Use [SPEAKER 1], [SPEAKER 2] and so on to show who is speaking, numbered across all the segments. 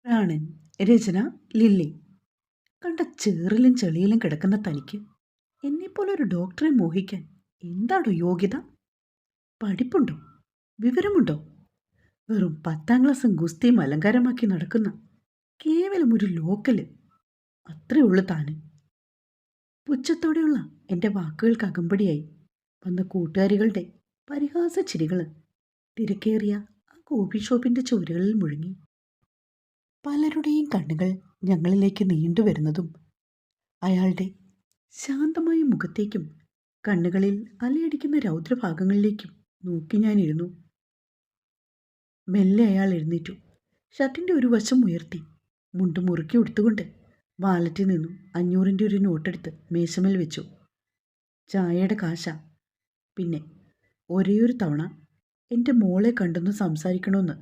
[SPEAKER 1] പ്രാണൻ. രചന ലില്ലി. കണ്ട ചേറിലും ചെളിയിലും കിടക്കുന്ന തനിക്ക് എന്നെപ്പോലൊരു ഡോക്ടറെ മോഹിക്കാൻ എന്താണോ യോഗ്യത? പഠിപ്പുണ്ടോ? വിവരമുണ്ടോ? വെറും 10ാം ക്ലാസ്സും ഗുസ്തിയും അലങ്കാരമാക്കി നടക്കുന്ന കേവലം ഒരു ലോക്കല്. അത്രയേ ഉള്ളു താന്. പുച്ഛത്തോടെയുള്ള എൻ്റെ വാക്കുകൾക്ക് അകമ്പടിയായി വന്ന കൂട്ടുകാരികളുടെ പരിഹാസ ചിരികൾ തിരക്കേറിയ ആ കോഫി ഷോപ്പിൻ്റെ ചുവരുകളിൽ മുഴങ്ങി. പലരുടെയും കണ്ണുകൾ ഞങ്ങളിലേക്ക് നീണ്ടുവരുന്നതും അയാളുടെ ശാന്തമായ മുഖത്തേക്കും കണ്ണുകളിൽ അലയടിക്കുന്ന രൗദ്രഭാഗങ്ങളിലേക്കും നോക്കി ഞാനിരുന്നു. മെല്ലെ അയാൾ എഴുന്നേറ്റു. ഷർട്ടിൻ്റെ ഒരു വശം ഉയർത്തി മുണ്ട് മുറുക്കി ഉടുത്തുകൊണ്ട് വാലറ്റിൽ നിന്നും 500-ൻ്റെ ഒരു നോട്ടെടുത്ത് മേശമേൽ വെച്ചു. ചായയുടെ കാശ. പിന്നെ ഒരേയൊരു തവണ എൻ്റെ മോളെ കണ്ടൊന്ന് സംസാരിക്കണമെന്ന്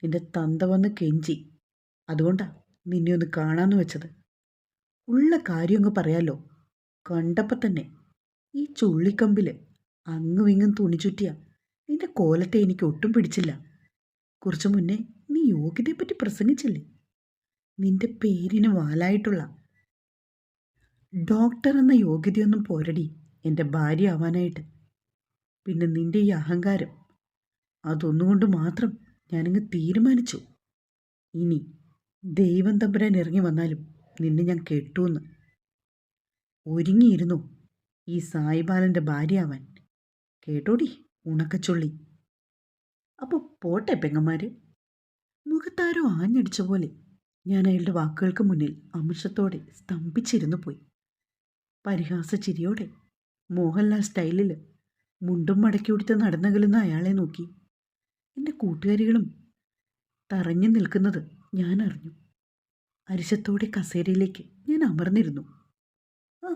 [SPEAKER 1] എൻ്റെ തന്ത വന്ന് കെഞ്ചി. അതുകൊണ്ടാ നിന്നെ ഒന്ന് കാണാമെന്ന് വെച്ചത്. ഉള്ള കാര്യം അങ്ങ് പറയാലോ. കണ്ടപ്പോൾ തന്നെ ഈ ചുള്ളിക്കമ്പിൽ അങ്ങും ഇങ്ങും തുണി ചുറ്റിയ നിന്റെ കോലത്തെ എനിക്ക് ഒട്ടും പിടിച്ചില്ല. കുറച്ചു മുന്നേ നീ യോഗ്യതയെപ്പറ്റി പ്രസംഗിച്ചില്ലേ? നിന്റെ പേരിന് വാലായിട്ടുള്ള ഡോക്ടർ എന്ന യോഗ്യതയൊന്നും പോരടി എൻ്റെ ഭാര്യ ആവാനായിട്ട്. പിന്നെ നിന്റെ ഈ അഹങ്കാരം, അതൊന്നുകൊണ്ട് മാത്രം ഞാനങ്ങ് തീരുമാനിച്ചു. ഇനി ദൈവം തമ്പുരാൻ ഇറങ്ങി വന്നാലും നിന്നെ ഞാൻ കെട്ടൂന്ന്. ഒരുങ്ങിയിരുന്നു ഈ സായിബാലൻ്റെ ഭാര്യയാവാൻ. കേട്ടോടി ഉണക്കച്ചുള്ളി. അപ്പോൾ പോട്ടെ പെങ്ങന്മാരെ. മുഖത്താരോ ആഞ്ഞടിച്ച പോലെ ഞാൻ അയാളുടെ വാക്കുകൾക്ക് മുന്നിൽ അമർഷത്തോടെ സ്തംഭിച്ചിരുന്നു പോയി. പരിഹാസ ചിരിയോടെ മോഹൻലാൽ സ്റ്റൈലിൽ മുണ്ടും മടക്കി ഉടുത്ത് നടന്നകലുന്ന അയാളെ നോക്കി എൻ്റെ കൂട്ടുകാരികളും തറഞ്ഞു നിൽക്കുന്നത് ഞാൻ അറിഞ്ഞു. അരിശത്തോടെ കസേരയിലേക്ക് ഞാൻ അമർന്നിരുന്നു. ആ,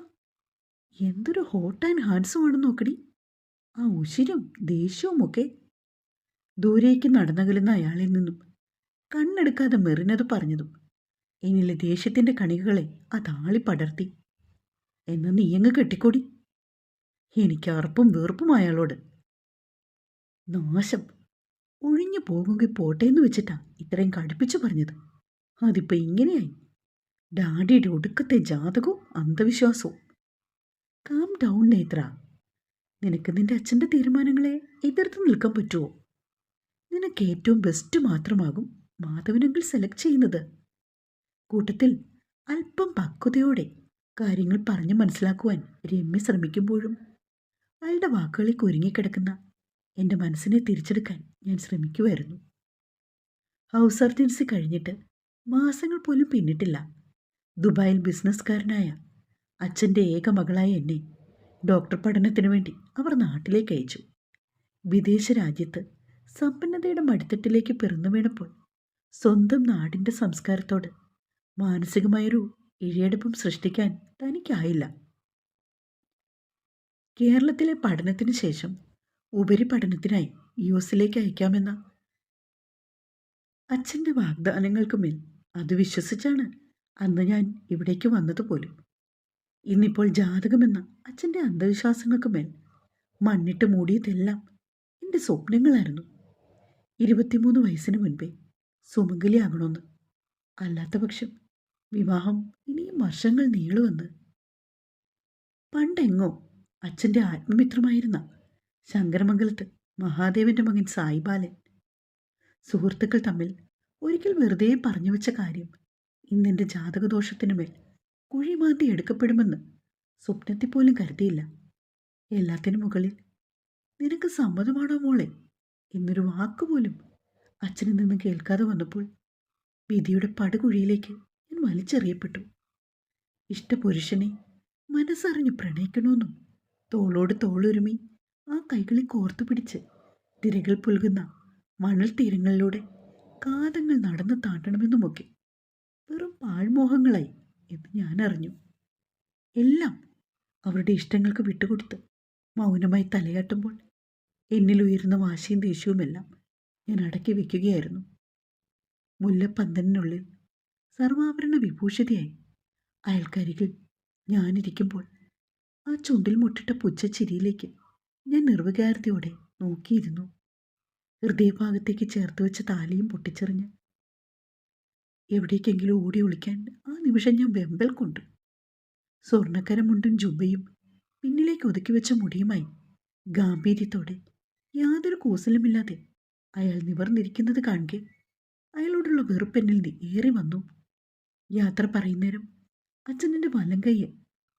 [SPEAKER 1] എന്തൊരു ഹോട്ട് ആൻഡ് ഹാൻഡ്സം ആണെന്ന് നോക്കടി. ആ ഉശിരും ദേഷ്യവും ഒക്കെ. ദൂരേക്ക് നടന്നകലുന്ന അയാളിൽ നിന്നും കണ്ണെടുക്കാതെ മെറിനത് പറഞ്ഞതും എന്നിലെ ദേഷ്യത്തിൻ്റെ കണികകളെ അതാളി പടർത്തി. എന്നാ നീയങ്ങ് കെട്ടിക്കൊടി. എനിക്ക് അറപ്പും വെറുപ്പും അയാളോട്. നാശം. ഒഴിഞ്ഞു പോകുമെങ്കിൽ പോട്ടേന്ന് വെച്ചിട്ടാ ഇത്രയും കടുപ്പിച്ചു പറഞ്ഞത്. അതിപ്പോൾ ഇങ്ങനെയായി. ഡാഡിയുടെ ഒടുക്കത്തെ ജാതകവും അന്ധവിശ്വാസവും. കാം ഡൗൺ നേത്ര. നിനക്ക് നിന്റെ അച്ഛൻ്റെ തീരുമാനങ്ങളെ എതിർത്ത് നിൽക്കാൻ പറ്റുമോ? നിനക്ക് ഏറ്റവും ബെസ്റ്റ് മാത്രമാകും മാധവനങ്ങൾ സെലക്ട് ചെയ്യുന്നത്. കൂട്ടത്തിൽ അല്പം പക്വതയോടെ കാര്യങ്ങൾ പറഞ്ഞു മനസ്സിലാക്കുവാൻ രമ്യ ശ്രമിക്കുമ്പോഴും അയാളുടെ വാക്കുകളിൽ കുരുങ്ങിക്കിടക്കുന്ന എൻ്റെ മനസ്സിനെ തിരിച്ചെടുക്കാൻ ഞാൻ ശ്രമിക്കുമായിരുന്നു. ഹൗസ് സർജൻസി കഴിഞ്ഞിട്ട് മാസങ്ങൾ പോലും പിന്നിട്ടില്ല. ദുബായിൽ ബിസിനസ്സുകാരനായ അച്ഛൻ്റെ ഏക മകളായ എന്നെ ഡോക്ടർ പഠനത്തിനു വേണ്ടി അവർ നാട്ടിലേക്ക് അയച്ചു. വിദേശ രാജ്യത്ത് സമ്പന്നതയുടെ മടിത്തട്ടിലേക്ക് പിറന്നു വീണപ്പോൾ സ്വന്തം നാടിൻ്റെ സംസ്കാരത്തോട് മാനസികമായൊരു ഇഴയെടുപ്പും സൃഷ്ടിക്കാൻ തനിക്കായില്ല. കേരളത്തിലെ പഠനത്തിന് ശേഷം ഉപരിപഠനത്തിനായി US അയക്കാമെന്ന അച്ഛൻ്റെ വാഗ്ദാനങ്ങൾക്കുമേൽ അത് വിശ്വസിച്ചാണ് അന്ന് ഞാൻ ഇവിടേക്ക് വന്നതുപോലും. ഇന്നിപ്പോൾ ജാതകമെന്ന അച്ഛൻ്റെ അന്ധവിശ്വാസങ്ങൾക്കുമേൽ മണ്ണിട്ട് മൂടിയതെല്ലാം എൻ്റെ സ്വപ്നങ്ങളായിരുന്നു. 23 വയസ്സിന് മുൻപേ സുമംഗലിയാകണമെന്ന്. അല്ലാത്ത പക്ഷം വിവാഹം ഇനിയും വർഷങ്ങൾ നീളുവെന്ന്. പണ്ടെങ്ങോ അച്ഛൻ്റെ ആത്മമിത്രമായിരുന്ന ശങ്കരമംഗലത്ത് മഹാദേവൻ്റെ മകൻ സായിബാലൻ. സുഹൃത്തുക്കൾ തമ്മിൽ ഒരിക്കൽ വെറുതെ പറഞ്ഞു വെച്ച കാര്യം ഇന്നെൻ്റെ ജാതകദോഷത്തിനുമേൽ കുഴിമാന്തി എടുക്കപ്പെടുമെന്ന് സ്വപ്നത്തിൽ പോലും കരുതിയില്ല. എല്ലാത്തിനും മുകളിൽ നിനക്ക് സമ്മതമാണോ മോളെ എന്നൊരു വാക്കുപോലും അച്ഛനിൽ നിന്ന് കേൾക്കാതെ വന്നപ്പോൾ വിധിയുടെ പടുകുഴിയിലേക്ക് ഞാൻ വലിച്ചെറിയപ്പെട്ടു. ഇഷ്ടപുരുഷനെ മനസ്സറിഞ്ഞ് പ്രണയിക്കണമെന്നും തോളോട് തോളൊരുമി ആ കൈകളിൽ കോർത്തു പിടിച്ച് തിരകൾ പുൽകുന്ന മണൽ തീരങ്ങളിലൂടെ കാതങ്ങൾ നടന്നു താണ്ടണമെന്നുമൊക്കെ വെറും പാഴ്മോഹങ്ങളായി എന്ന് ഞാൻ അറിഞ്ഞു. എല്ലാം അവരുടെ ഇഷ്ടങ്ങൾക്ക് വിട്ടുകൊടുത്ത് മൗനമായി തലയാട്ടുമ്പോൾ എന്നിലുയരുന്ന വാശിയും ദേഷ്യവുമെല്ലാം ഞാൻ അടക്കി വയ്ക്കുകയായിരുന്നു. മുല്ലപ്പന്തലിനുള്ളിൽ സർവാഭരണ വിഭൂഷിതയായി അയൽക്കരികിൽ ഞാനിരിക്കുമ്പോൾ ആ ചുണ്ടിൽ മുട്ടിട്ട പുച്ഛച്ചിരിയിലേക്ക് ഞാൻ നിർവികാരതയോടെ നോക്കിയിരുന്നു. ഹൃദയഭാഗത്തേക്ക് ചേർത്ത് വെച്ച താലിയും പൊട്ടിച്ചെറിഞ്ഞ് എവിടേക്കെങ്കിലും ഓടി ഒളിക്കാൻ ആ നിമിഷം ഞാൻ വെമ്പൽ കൊണ്ടു. സ്വർണ്ണക്കരമുണ്ടും ജുബയും പിന്നിലേക്ക് ഒതുക്കി വെച്ച മുടിയുമായി ഗാംഭീര്യത്തോടെ യാതൊരു കൂസലുമില്ലാതെ അയാൾ നിവർന്നിരിക്കുന്നത് കാണുക അയാളോടുള്ള വെറുപ്പെന്നിൽ ഏറി വന്നു. യാത്ര പറയുന്നേരം അച്ഛനെൻ്റെ വലം കൈയെ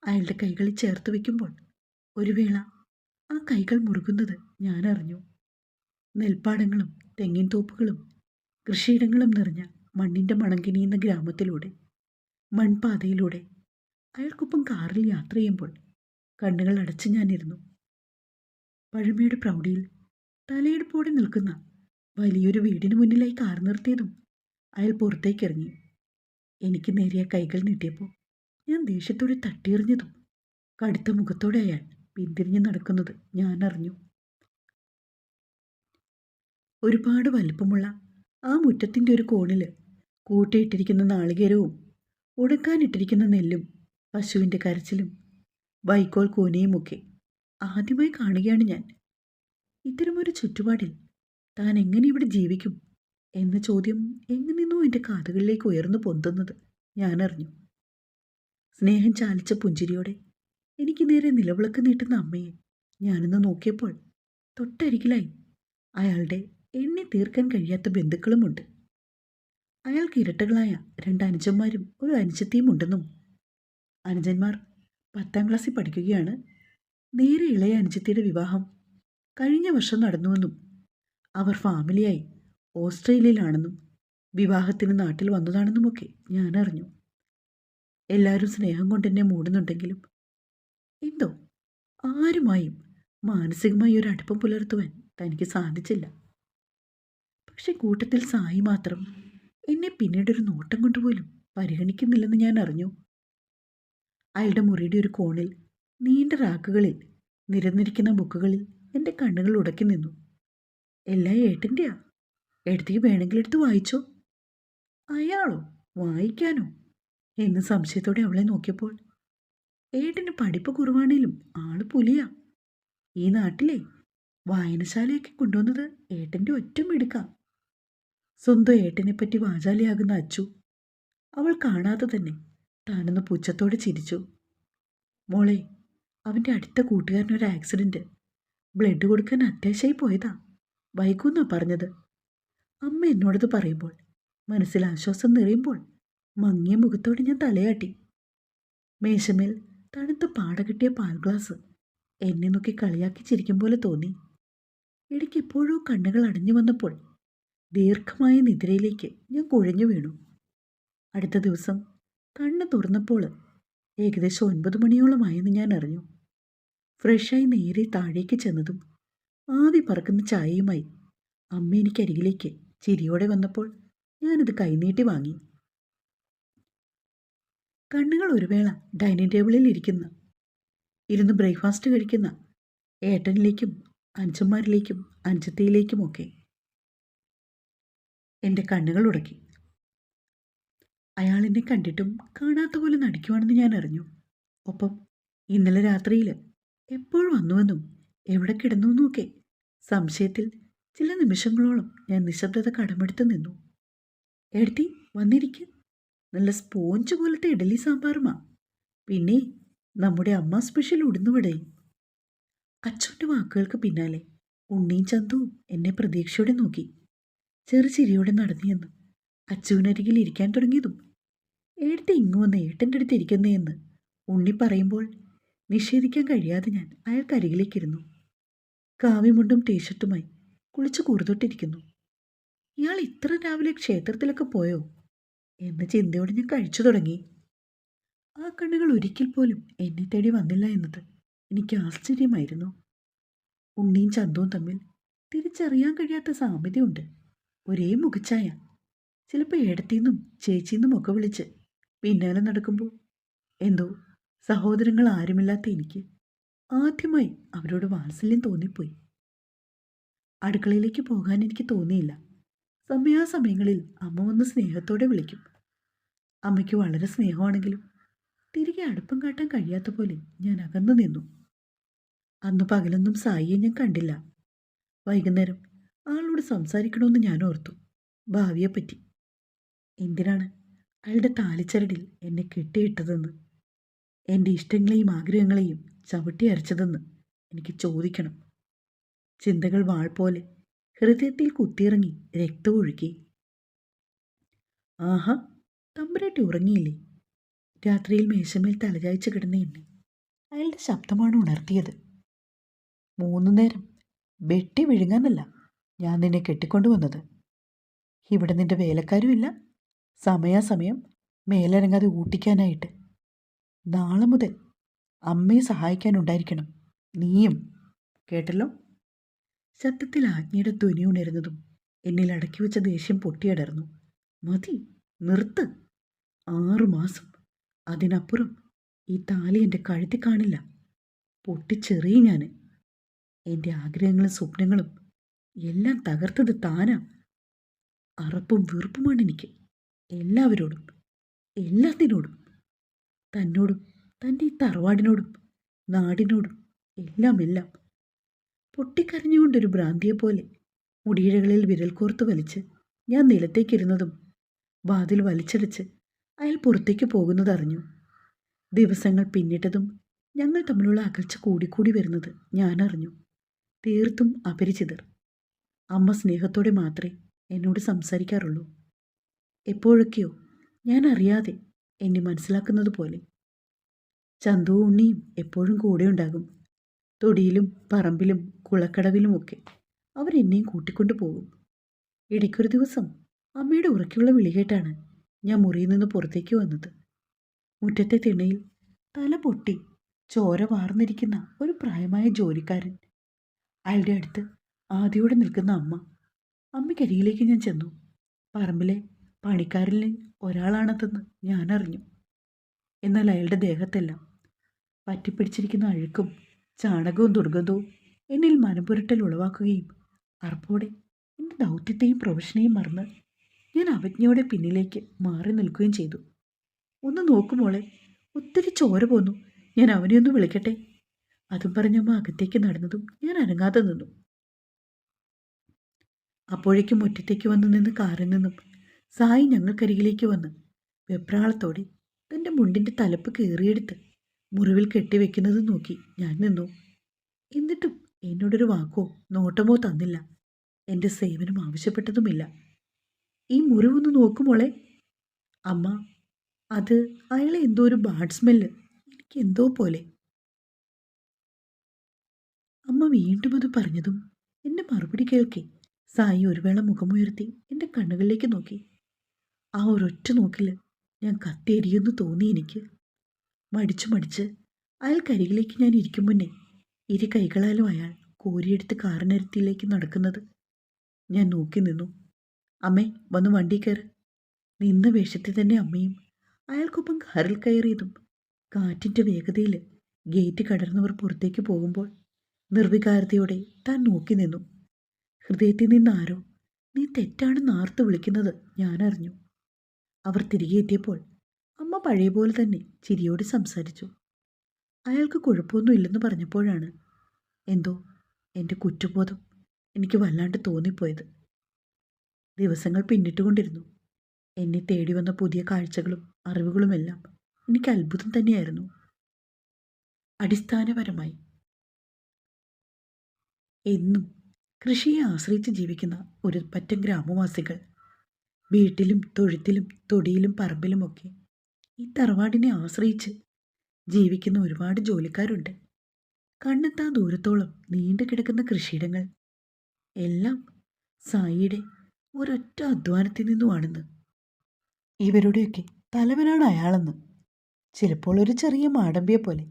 [SPEAKER 1] അയാളുടെ കൈകളിൽ ചേർത്ത് വയ്ക്കുമ്പോൾ ഒരു വേള ആ കൈകൾ മുറുകുന്നത് ഞാൻ അറിഞ്ഞു. നെൽപ്പാടങ്ങളും തെങ്ങിൻ തോപ്പുകളും കൃഷിയിടങ്ങളും നിറഞ്ഞ മണ്ണിൻ്റെ മണം കിനിയുന്ന ഗ്രാമത്തിലൂടെ മൺപാതയിലൂടെ അയാൾക്കൊപ്പം കാറിൽ യാത്ര ചെയ്യുമ്പോൾ കണ്ണുകൾ അടച്ച് ഞാനിരുന്നു. പഴമയുടെ പ്രൗഢിയിൽ തലയെടുപ്പോടെ നിൽക്കുന്ന വലിയൊരു വീടിന് മുന്നിലായി കാർ നിർത്തിയതും അയാൾ പുറത്തേക്കിറങ്ങി. എനിക്ക് നേരിയ കൈകൾ നീട്ടിയപ്പോൾ ഞാൻ ദേഷ്യത്തോടെ തട്ടിയെറിഞ്ഞതും കടുത്ത മുഖത്തോടെ അയാൾ പിന്തിരിഞ്ഞ് നടക്കുന്നത് ഞാൻ അറിഞ്ഞു. ഒരുപാട് വലിപ്പമുള്ള ആ മുറ്റത്തിൻ്റെ ഒരു കോണിൽ കൂട്ടിയിട്ടിരിക്കുന്ന നാളികേരവും ഉണക്കാനിട്ടിരിക്കുന്ന നെല്ലും പശുവിൻ്റെ കരച്ചിലും വൈക്കോൽ കൂനയുമൊക്കെ ആദ്യമായി കാണുകയാണ് ഞാൻ. ഇത്തരമൊരു ചുറ്റുപാടിൽ താൻ എങ്ങനെ ഇവിടെ ജീവിക്കും എന്ന ചോദ്യം എങ്ങനെന്നോ എൻ്റെ കാതുകളിലേക്ക് ഉയർന്നു പൊന്തുന്നത് ഞാൻ അറിഞ്ഞു. സ്നേഹം ചാലിച്ച പുഞ്ചിരിയോടെ എനിക്ക് നേരെ നിലവിളക്ക് നീട്ടുന്ന അമ്മയെ ഞാനൊന്ന് നോക്കിയപ്പോൾ തൊട്ടരികിലായി അയാളുടെ എണ്ണി തീർക്കാൻ കഴിയാത്ത ബന്ധുക്കളുമുണ്ട്. അയാൾക്ക് ഇരട്ടകളായ 2 അനുജന്മാരും ഒരു അനുജത്തിയും ഉണ്ടെന്നും അനുജന്മാർ 10ാം ക്ലാസ്സിൽ പഠിക്കുകയാണ്. നേരെ ഇളയ അനുജത്തിയുടെ വിവാഹം കഴിഞ്ഞ വർഷം നടന്നുവെന്നും അവർ ഫാമിലിയായി ഓസ്ട്രേലിയയിലാണെന്നും വിവാഹത്തിന് നാട്ടിൽ വന്നതാണെന്നുമൊക്കെ ഞാൻ അറിഞ്ഞു. എല്ലാവരും സ്നേഹം കൊണ്ടെന്നെ മൂടുന്നുണ്ടെങ്കിലും എന്തോ ആരുമായും മാനസികമായി ഒരു അടുപ്പം പുലർത്തുവാൻ തനിക്ക് സാധിച്ചില്ല. പക്ഷെ കൂട്ടത്തിൽ സായി മാത്രം എന്നെ പിന്നീടൊരു നോട്ടം കൊണ്ടുപോലും പരിഗണിക്കുന്നില്ലെന്ന് ഞാൻ അറിഞ്ഞു. അയാളുടെ മുറിയുടെ ഒരു കോണിൽ നീണ്ട റാക്കുകളിൽ നിരന്നിരിക്കുന്ന ബുക്കുകളിൽ എൻ്റെ കണ്ണുകൾ ഉടക്കി നിന്നു. എല്ലാം ഏട്ടൻ്റെയാ, ഏട്ടത്തിക്ക് വേണമെങ്കിൽ എടുത്ത് വായിച്ചോ. അയാളോ വായിക്കാനോ എന്ന് സംശയത്തോടെ അവളെ നോക്കിയപ്പോൾ ഏട്ടന് പഠിപ്പ് കുറവാണേലും ആള് പുലിയാ. ഈ നാട്ടിലെ വായനശാലയൊക്കെ കൊണ്ടുവന്നത് ഏട്ടൻ്റെ ഒറ്റ മിടുക്കാം. സ്വന്തം ഏട്ടനെപ്പറ്റി വാചാലിയാകുന്ന അച്ചു അവൾ കാണാതെ തന്നെ താനൊന്ന് പുച്ഛത്തോടെ ചിരിച്ചു. മോളെ, അവൻ്റെ അടുത്ത കൂട്ടുകാരനൊരു ആക്സിഡൻറ്റ്, ബ്ലഡ് കൊടുക്കാൻ അത്യാവശ്യമായി പോയതാ, വൈകുന്നാ പറഞ്ഞത്. അമ്മ എന്നോടത് പറയുമ്പോൾ മനസ്സിൽ ആശ്വാസം നിറയുമ്പോൾ മങ്ങിയ മുഖത്തോടെ ഞാൻ തലയാട്ടി. മേശമേൽ തണുത്ത പാട കിട്ടിയ പാൽ ഗ്ലാസ് എന്നെ നോക്കി കളിയാക്കി ചിരിക്കും പോലെ തോന്നി. ഇടയ്ക്ക് എപ്പോഴോ കണ്ണുകൾ അടഞ്ഞു വന്നപ്പോൾ ദീർഘമായ നിദ്രയിലേക്ക് ഞാൻ കുഴഞ്ഞു വീണു. അടുത്ത ദിവസം കണ്ണ് തുറന്നപ്പോൾ ഏകദേശം 9 മണിയോളമായെന്ന് ഞാൻ അറിഞ്ഞു. ഫ്രഷായി നേരെ താഴേക്ക് ചെന്നതും ആവി പറക്കുന്ന ചായയുമായി അമ്മ എനിക്കരികിലേക്ക് ചിരിയോടെ വന്നപ്പോൾ ഞാനത് കൈനീട്ടി വാങ്ങി. കണ്ണുകൾ ഒരു വേള ഡൈനിങ് ടേബിളിൽ ഇരുന്ന് ബ്രേക്ക്ഫാസ്റ്റ് കഴിക്കുന്ന ഏട്ടനിലേക്കും അഞ്ചന്മാരിലേക്കും അഞ്ചത്തിയിലേക്കുമൊക്കെ എൻ്റെ കണ്ണുകൾ ഉടക്കി. അയാളെന്നെ കണ്ടിട്ടും കാണാത്ത പോലെ നടിക്കുവാണെന്ന് ഞാൻ അറിഞ്ഞു. ഒപ്പം ഇന്നലെ രാത്രിയിൽ എപ്പോൾ വന്നുവെന്നും എവിടെ കിടന്നുവെന്നുമൊക്കെ സംശയത്തിൽ ചില നിമിഷങ്ങളോളം ഞാൻ നിശബ്ദത കടമെടുത്ത് നിന്നു. ഏടത്തി വന്നിരിക്ക്, നല്ല സ്പോഞ്ച് പോലത്തെ ഇഡലി സാമ്പാറുമാ, പിന്നെ നമ്മുടെ അമ്മ സ്പെഷ്യൽ ഉടുന്നുവടയും. അച്ഛൻ്റെ വാക്കുകൾക്ക് പിന്നാലെ ഉണ്ണിയും ചന്തുവും എന്നെ പ്രതീക്ഷയോടെ നോക്കി. ചെറുചിരിയോടെ നടന്നിയെന്ന് അച്ചുവിനരികിൽ ഇരിക്കാൻ തുടങ്ങിയതും ഏടത്തി ഇങ്ങു വന്ന് ഏട്ടൻ്റെ അടുത്ത് ഇരിക്കുന്നതെന്ന് ഉണ്ണി പറയുമ്പോൾ നിഷേധിക്കാൻ കഴിയാതെ ഞാൻ അയാൾക്കരികിലേക്കിരുന്നു. കാവിമുണ്ടും ടീഷർട്ടുമായി കുളിച്ച് കൂറുതൊട്ടിരിക്കുന്നു. ഇയാൾ ഇത്ര രാവിലെ ക്ഷേത്രത്തിലൊക്കെ പോയോ എന്ന ചിന്തയോടെ ഞാൻ കഴിച്ചു തുടങ്ങി. ആ കണ്ണുകൾ ഒരിക്കൽ പോലും എന്നെ തേടി വന്നില്ല എന്നത് എനിക്ക് ആശ്ചര്യമായിരുന്നു. ഉണ്ണിയും ചന്തുവും തമ്മിൽ തിരിച്ചറിയാൻ കഴിയാത്ത സാമ്യതയുണ്ട്. ഒരേ മുഖച്ഛായ. ചിലപ്പോൾ ഏടത്തിന്നും ചേച്ചിന്നും ഒക്കെ വിളിച്ച് പിന്നാലെ നടക്കുമ്പോൾ എന്തോ സഹോദരങ്ങൾ ആരുമില്ലാത്ത എനിക്ക് ആദ്യമായി അവരോട് വാത്സല്യം തോന്നിപ്പോയി. അടുക്കളയിലേക്ക് പോകാൻ എനിക്ക് തോന്നിയില്ല. സമയാസമയങ്ങളിൽ അമ്മ വന്ന് സ്നേഹത്തോടെ വിളിക്കും. അമ്മയ്ക്ക് വളരെ സ്നേഹമാണെങ്കിലും തിരികെ അടുപ്പം കാട്ടാൻ കഴിയാത്ത പോലെ ഞാൻ അകന്നു നിന്നു. അന്ന് പകലൊന്നും സായിയെ ഞാൻ കണ്ടില്ല. വൈകുന്നേരം ആളോട് സംസാരിക്കണമെന്ന് ഞാൻ ഓർത്തു, ഭാവിയെപ്പറ്റി. എന്തിനാണ് അയാളുടെ താലിച്ചരടിൽ എന്നെ കെട്ടിയിട്ടതെന്ന്, എൻ്റെ ഇഷ്ടങ്ങളെയും ആഗ്രഹങ്ങളെയും ചവിട്ടി അരച്ചതെന്ന് എനിക്ക് ചോദിക്കണം. ചിന്തകൾ വാൾ പോലെ ഹൃദയത്തിൽ കുത്തിയിറങ്ങി രക്തമൊഴുകി. ആഹാ, തമ്പുരാട്ടി ഉറങ്ങിയില്ലേ? രാത്രിയിൽ മേശമേൽ തലചായ്ച്ച് കിടന്ന എന്നെ അയാളുടെ ശബ്ദമാണ് ഉണർത്തിയത്. 3 നേരം വെട്ടി വിഴുങ്ങാനല്ല ഞാൻ നിന്നെ കെട്ടിക്കൊണ്ടുവന്നത്. ഇവിടെ നിന്റെ വേലക്കാരുമില്ല, സമയാസമയം മേലനങ്ങാതെ ഊട്ടിക്കാനായിട്ട്. നാളെ മുതൽ അമ്മയെ സഹായിക്കാനുണ്ടായിരിക്കണം നീയും, കേട്ടല്ലോ? ശബ്ദത്തിൽ ആജ്ഞയുടെ ധ്വനി ഉണരുന്നതും എന്നിൽ അടക്കി വെച്ച ദേഷ്യം പൊട്ടിയടർന്നു. മതി, നിർത്ത്. 6 മാസം, അതിനപ്പുറം ഈ താലി എൻ്റെ കഴുത്തിൽ കാണില്ല. പൊട്ടിച്ചെറിയും ഞാൻ. എൻ്റെ ആഗ്രഹങ്ങളും സ്വപ്നങ്ങളും എല്ലാം തകർത്തത് താനാ. അറപ്പും വെറുപ്പുമാണ് എനിക്ക് എല്ലാവരോടും, എല്ലാത്തിനോടും. തന്നോടും തൻ്റെ ഈ തറവാടിനോടും നാടിനോടും എല്ലാം. പൊട്ടിക്കരഞ്ഞുകൊണ്ടൊരു ഭ്രാന്തിയെപ്പോലെ മുടിയിഴകളിൽ വിരൽ കോർത്ത് വലിച്ച് ഞാൻ നിലത്തേക്കിരുന്നതും വാതിൽ വലിച്ചടച്ച് അയാൾ പുറത്തേക്ക് പോകുന്നതറിഞ്ഞു. ദിവസങ്ങൾ പിന്നിട്ടതും ഞങ്ങൾ തമ്മിലുള്ള അകൽച്ച കൂടിക്കൂടി വരുന്നത് ഞാനറിഞ്ഞു. തീർത്തും അപരിചിതർ. അമ്മ സ്നേഹത്തോടെ മാത്രമേ എന്നോട് സംസാരിക്കാറുള്ളൂ. എപ്പോഴൊക്കെയോ ഞാൻ അറിയാതെ എന്നെ മനസ്സിലാക്കുന്നത് പോലെ. ചന്തുവും ഉണ്ണിയും എപ്പോഴും കൂടെ ഉണ്ടാകും. തൊടിയിലും പറമ്പിലും കുളക്കടവിലുമൊക്കെ അവരെന്നെയും കൂട്ടിക്കൊണ്ടു പോകും. ഇടയ്ക്കൊരു ദിവസം അമ്മയുടെ ഉറക്കെയുള്ള വിളി കേട്ടാണ് ഞാൻ മുറിയിൽ നിന്ന് പുറത്തേക്ക് വന്നത്. മുറ്റത്തെ തിണ്ണയിൽ തല പൊട്ടി ചോര വാർന്നിരിക്കുന്ന ഒരു പ്രായമായ ജോലിക്കാരൻ. അയാളുടെ അടുത്ത് ആദിയോടെ നിൽക്കുന്ന അമ്മ. അമ്മയ്ക്കരികിലേക്ക് ഞാൻ ചെന്നു. പറമ്പിലെ പണിക്കാരിൽ ഒരാളാണതെന്ന് ഞാനറിഞ്ഞു. എന്നാൽ അയാളുടെ ദേഹത്തെല്ലാം പറ്റിപ്പിടിച്ചിരിക്കുന്ന അഴുക്കും ചാണകവും ദുർഗന്ധവും എന്നിൽ മനംപുരട്ടൽ ഉളവാക്കുകയും അർപ്പോടെ എൻ്റെ ദൗത്യത്തെയും പ്രൊഫഷനെയും മറന്ന് ഞാൻ അവജ്ഞയോടെ പിന്നിലേക്ക് മാറി നിൽക്കുകയും ചെയ്തു. ഒന്ന് നോക്കുമോളെ, ഒത്തിരി ചോര പോന്നു, ഞാൻ അവനെ ഒന്ന് വിളിക്കട്ടെ? അതും പറഞ്ഞമ്മ അകത്തേക്ക് നടന്നതും ഞാൻ അനങ്ങാതെ നിന്നു. അപ്പോഴേക്കും മുറ്റത്തേക്ക് വന്നു നിന്ന് കാറിൽ നിന്നും സായി ഞങ്ങൾക്കരികിലേക്ക് വന്ന് വെപ്രാളത്തോടെ തൻ്റെ മുണ്ടിൻ്റെ തലപ്പ് കീറിയെടുത്ത് മുറിവിൽ കെട്ടിവെക്കുന്നത് നോക്കി ഞാൻ നിന്നു. എന്നിട്ടും എന്നോടൊരു വാക്കോ നോട്ടമോ തന്നില്ല. എൻ്റെ സേവനം ആവശ്യപ്പെട്ടതുമില്ല. ഈ മുറിവൊന്ന് നോക്കുമോളെ. അമ്മ, അത് അയാളെ എന്തോ ഒരു ബാഡ് സ്മെല്ല്, എനിക്ക് എന്തോ പോലെ. അമ്മ വീണ്ടും അത് പറഞ്ഞതും എൻ്റെ മറുപടി കേൾക്കെ സായി ഒരു വേള മുഖമുയർത്തി എൻ്റെ കണ്ണുകളിലേക്ക് നോക്കി. ആ ഒരൊറ്റ നോക്കിൽ ഞാൻ കത്തിയെരിയെന്ന് തോന്നി എനിക്ക്. മടിച്ച് അയാൾക്കരികിലേക്ക് ഞാൻ ഇരിക്കും മുന്നേ ഇരു കൈകളാലും അയാൾ കോരിയെടുത്ത് കാറിനരുത്തിയിലേക്ക് നടക്കുന്നത് ഞാൻ നോക്കി നിന്നു. അമ്മേ, വന്ന് വണ്ടി കയറ്. നിന്ന വേഷത്തിൽ തന്നെ അമ്മയും അയാൾക്കൊപ്പം കാറിൽ കയറിയതും കാറ്റിൻ്റെ വേഗതയിൽ ഗേറ്റ് കടർന്നവർ പുറത്തേക്ക് പോകുമ്പോൾ നിർവികാരതയോടെ താൻ നോക്കി നിന്നു. ഹൃദയത്തിൽ നിന്നാരോ നീ തെറ്റാണെന്ന് ആർത്ത് വിളിക്കുന്നത് ഞാനറിഞ്ഞു. അവർ തിരികെ എത്തിയപ്പോൾ അമ്മ പഴയ പോലെ തന്നെ ചിരിയോടെ സംസാരിച്ചു. അയാൾക്ക് കുഴപ്പമൊന്നുമില്ലെന്ന് പറഞ്ഞപ്പോഴാണ് എന്തോ എൻ്റെ കുറ്റബോധം എനിക്ക് വല്ലാണ്ട് തോന്നിപ്പോയത്. ദിവസങ്ങൾ പിന്നിട്ടുകൊണ്ടിരുന്നു. എന്നെ തേടി വന്ന പുതിയ കാഴ്ചകളും അറിവുകളുമെല്ലാം എനിക്ക് അത്ഭുതം തന്നെയായിരുന്നു. അടിസ്ഥാനപരമായി എന്നും കൃഷിയെ ആശ്രയിച്ച് ജീവിക്കുന്ന ഒരു പറ്റം ഗ്രാമവാസികൾ. വീട്ടിലും തൊഴുത്തിലും തൊടിയിലും പറമ്പിലുമൊക്കെ ഈ തറവാടിനെ ആശ്രയിച്ച് ജീവിക്കുന്ന ഒരുപാട് ജോലിക്കാരുണ്ട്. കണ്ണെത്താ ദൂരത്തോളം നീണ്ടു കിടക്കുന്ന കൃഷിയിടങ്ങൾ എല്ലാം സായിയുടെ ഒരൊറ്റ അധ്വാനത്തിൽ നിന്നുമാണെന്ന്, ഇവരുടെയൊക്കെ തലവനാണ് അയാളെന്ന്. ചിലപ്പോൾ ഒരു ചെറിയ മാടമ്പിയെ പോലെ,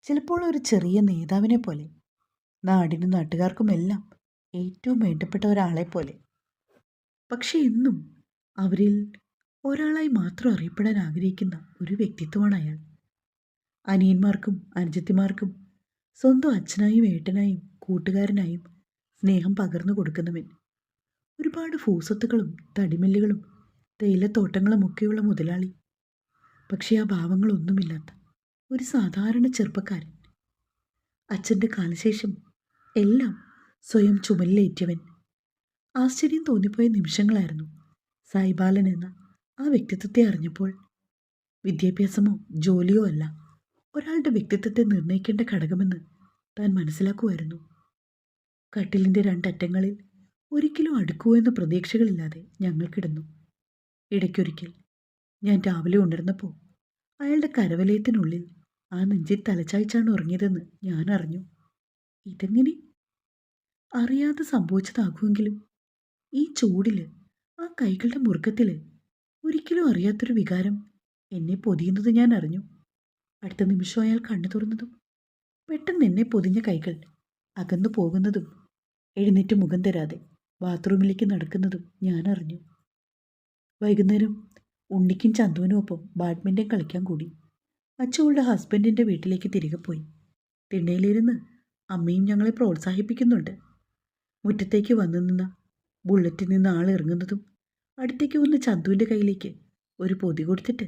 [SPEAKER 1] ചിലപ്പോൾ ഒരു ചെറിയ നേതാവിനെ പോലെ, നാടിനും നാട്ടുകാർക്കുമെല്ലാം ഏറ്റവും വേണ്ടപ്പെട്ട ഒരാളെപ്പോലെ. പക്ഷെ എന്നും അവരിൽ ഒരാളായി മാത്രം അറിയപ്പെടാൻ ആഗ്രഹിക്കുന്ന ഒരു വ്യക്തിത്വമാണ് അയാൾ. അനിയന്മാർക്കും അനുജത്തിമാർക്കും സ്വന്തം അച്ഛനായും ഏട്ടനായും കൂട്ടുകാരനായും സ്നേഹം പകർന്നു കൊടുക്കുന്നവൻ. ഒരുപാട് ഭൂസ്വത്തുക്കളും തടിമില്ലുകളും തേയിലത്തോട്ടങ്ങളും ഒക്കെയുള്ള മുതലാളി. പക്ഷേ ആ ഭാവങ്ങളൊന്നുമില്ലാത്ത ഒരു സാധാരണ ചെറുപ്പക്കാരൻ. അച്ഛൻ്റെ കാലശേഷം എല്ലാം സ്വയം ചുമലിലേറ്റിയവൻ. ആശ്ചര്യം തോന്നിപ്പോയ നിമിഷങ്ങളായിരുന്നു സായിബാലൻ എന്ന ആ വ്യക്തിത്വത്തെ അറിഞ്ഞപ്പോൾ വിദ്യാഭ്യാസമോ ജോലിയോ അല്ല ഒരാളുടെ വ്യക്തിത്വത്തെ നിർണ്ണയിക്കേണ്ട ഘടകമെന്ന് താൻ മനസ്സിലാക്കുമായിരുന്നു. കട്ടിലിൻ്റെ രണ്ടറ്റങ്ങളിൽ ഒരിക്കലും അടുക്കുമോ എന്ന പ്രതീക്ഷകളില്ലാതെ ഞങ്ങൾ കിടന്നു. ഇടയ്ക്കൊരിക്കൽ ഞാൻ രാവിലെ ഉണർന്നപ്പോൾ അയാളുടെ കരവലയത്തിനുള്ളിൽ ആ നെഞ്ചിൽ തലച്ചായ്ച്ചാണ് ഉറങ്ങിയതെന്ന് ഞാൻ അറിഞ്ഞു. ഇതെങ്ങനെ? അറിയാതെ സംഭവിച്ചതാകുമെങ്കിലും ഈ ചൂടിൽ, ആ കൈകളുടെ മുറുക്കത്തിൽ ഒരിക്കലും അറിയാത്തൊരു വികാരം എന്നെ പൊതിയുന്നത് ഞാൻ അറിഞ്ഞു. അടുത്ത നിമിഷം അയാൾ കണ്ണു തുറന്നതും പെട്ടെന്ന് എന്നെ പൊതിഞ്ഞ കൈകൾ അകന്നു പോകുന്നതും എഴുന്നേറ്റ് മുഖം തരാതെ ബാത്റൂമിലേക്ക് നടക്കുന്നതും ഞാൻ അറിഞ്ഞു. വൈകുന്നേരം ഉണ്ണിക്കും ചന്തുവിനുമൊപ്പം ബാഡ്മിൻ്റൺ കളിക്കാൻ കൂടി. അച്ചുകളുടെ ഹസ്ബൻഡിൻ്റെ വീട്ടിലേക്ക് തിരികെ പോയി. തിണ്ണയിലിരുന്ന് അമ്മയും ഞങ്ങളെ പ്രോത്സാഹിപ്പിക്കുന്നുണ്ട്. മുറ്റത്തേക്ക് വന്നു നിന്ന ബുള്ളറ്റിൽ നിന്ന് ആൾ ഇറങ്ങുന്നതും അടുത്തേക്ക് വന്ന് ചന്തുവിൻ്റെ കയ്യിലേക്ക് ഒരു പൊതി കൊടുത്തിട്ട്